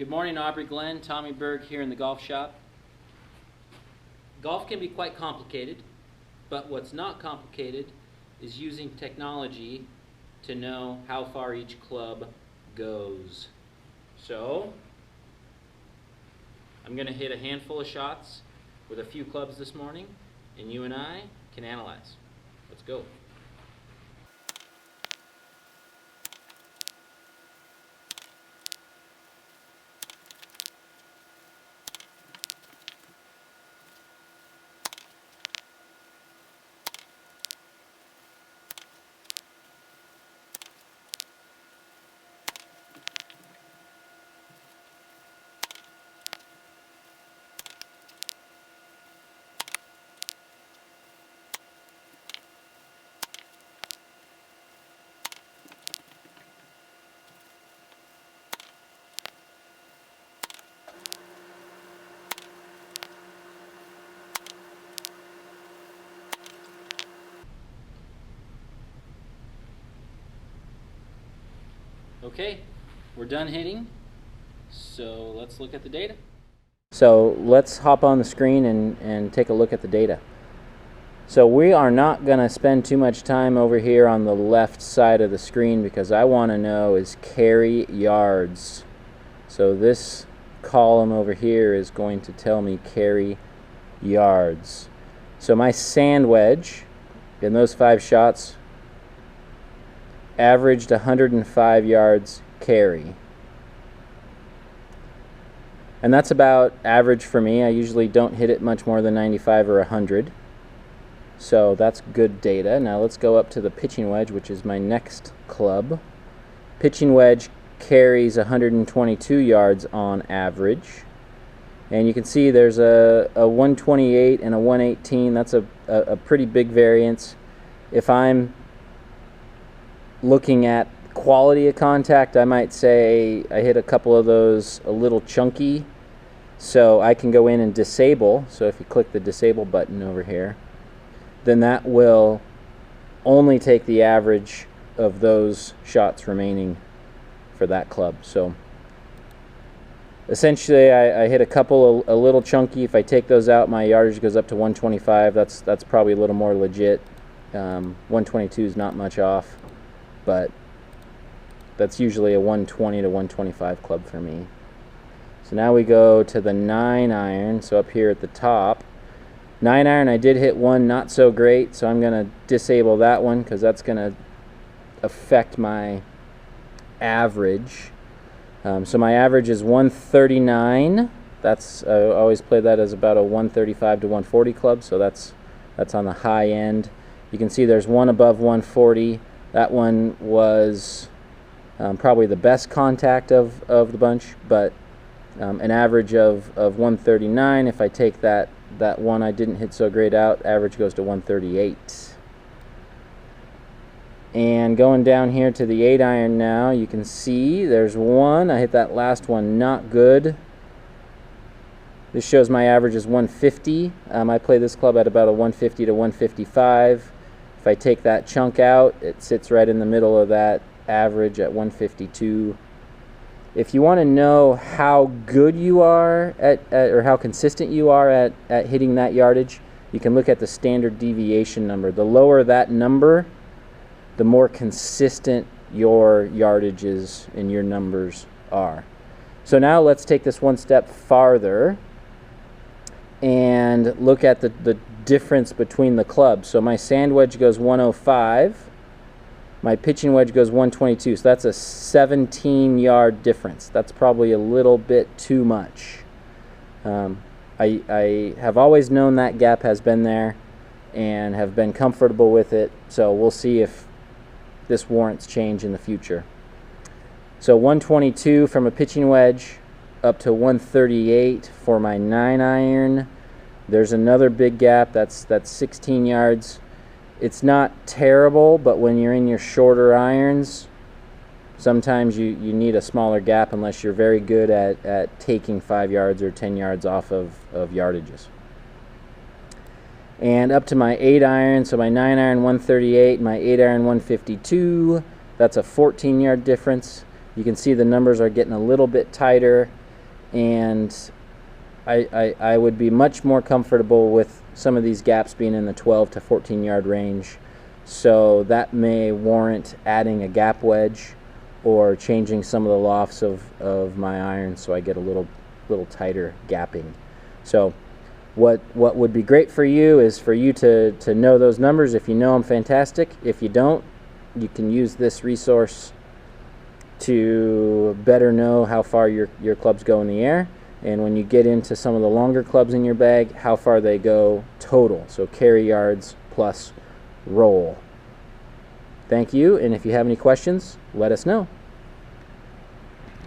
Good morning, Awbrey, Glen. Tommy Berg here in the golf shop. Golf can be quite complicated, but what's not complicated is using technology to know how far each club goes. So, I'm going to hit a handful of shots with a few clubs this morning, and you and I can analyze. Let's go. Okay, we're done hitting, so let's look at the data. So let's hop on the screen and take a look at the data. So we are not going to spend too much time over here on the left side of the screen because I want to know is carry yards. So this column over here is going to tell me carry yards. So my sand wedge in those 5 shots averaged 105 yards carry. And that's about average for me. I usually don't hit it much more than 95 or 100. So that's good data. Now let's go up to the pitching wedge, which is my next club. Pitching wedge carries 122 yards on average. And you can see there's a 128 and a 118. That's a pretty big variance. If I'm looking at quality of contact, I might say I hit a couple of those a little chunky, so I can go in and disable. So if you click the disable button over here, then that will only take the average of those shots remaining for that club. So essentially I hit a couple a little chunky. If I take those out, my yardage goes up to 125. That's probably a little more legit. 122 is not much off, but that's usually a 120 to 125 club for me. So now we go to the 9-iron. So up here at the top, 9-iron, I did hit one not so great, so I'm going to disable that one because that's going to affect my average. So my average is 139. That's I always play that as about a 135 to 140 club, so that's on the high end. You can see there's one above 140. That one was probably the best contact of the bunch, but an average of 139. If I take that one I didn't hit so great out, average goes to 138. And going down here to the 8-iron now, you can see there's one. I hit that last one not good. This shows my average is 150. I play this club at about a 150 to 155. If I take that chunk out, it sits right in the middle of that average at 152. If you want to know how good you are or how consistent you are at hitting that yardage, you can look at the standard deviation number. The lower that number, the more consistent your yardages and your numbers are. So now let's take this one step farther and look at the difference between the clubs. So my sand wedge goes 105, my pitching wedge goes 122, so that's a 17-yard difference. That's probably a little bit too much. I have always known that gap has been there and have been comfortable with it, so we'll see if this warrants change in the future. So 122 from a pitching wedge up to 138 for my 9-iron. There's another big gap. That's 16 yards. It's not terrible, but when you're in your shorter irons, sometimes you need a smaller gap unless you're very good at taking 5 yards or 10 yards off of yardages. And up to my 8-iron, so my 9-iron 138, my 8-iron 152. That's a 14-yard difference. You can see the numbers are getting a little bit tighter. and I would be much more comfortable with some of these gaps being in the 12 to 14 yard range. So that may warrant adding a gap wedge or changing some of the lofts of my iron so I get a little tighter gapping. So what would be great for you is for you to know those numbers. If you know them, fantastic. If you don't, you can use this resource to better know how far your clubs go in the air, and when you get into some of the longer clubs in your bag, how far they go total, so carry yards plus roll. Thank you, and if you have any questions, let us know.